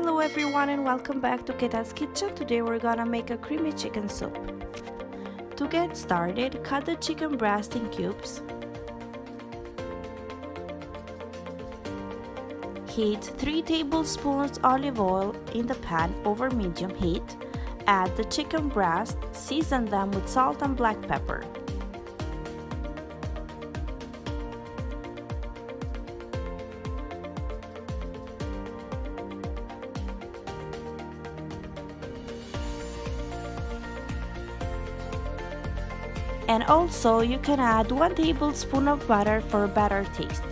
Hello everyone and welcome back to Keta's Kitchen. Today we're gonna make a creamy chicken soup. To get started, cut the chicken breast in cubes. Heat 3 tablespoons olive oil in the pan over medium heat. Add the chicken breast, season them with salt and black pepper. And also you can add 1 tablespoon of butter for a better taste.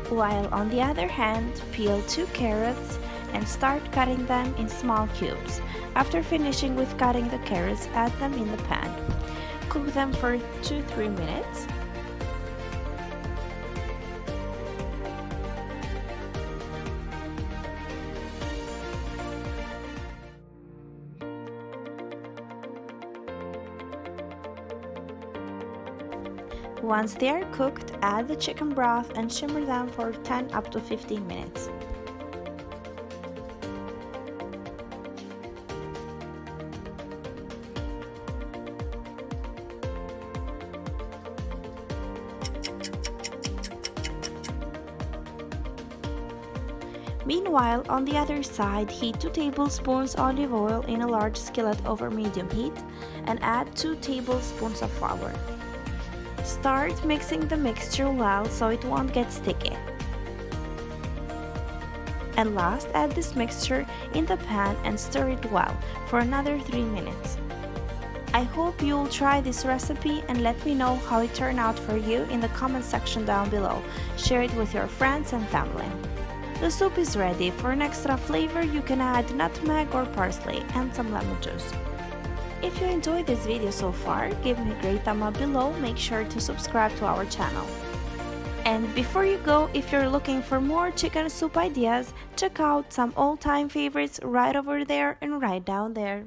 While on the other hand, peel 2 carrots and start cutting them in small cubes. After finishing with cutting the carrots, add them in the pan. Cook them for 2-3 minutes. Once they are cooked, add the chicken broth and simmer them for 10 up to 15 minutes. Meanwhile, on the other side, heat 2 tablespoons olive oil in a large skillet over medium heat and add 2 tablespoons of flour. Start mixing the mixture well so it won't get sticky. And last, add this mixture in the pan and stir it well for another 3 minutes. I hope you'll try this recipe and let me know how it turned out for you in the comment section down below. Share it with your friends and family. The soup is ready. For an extra flavor, you can add nutmeg or parsley and some lemon juice. If you enjoyed this video so far, give me a great thumb up below, make sure to subscribe to our channel. And before you go, if you're looking for more chicken soup ideas, check out some all-time favorites right over there and right down there.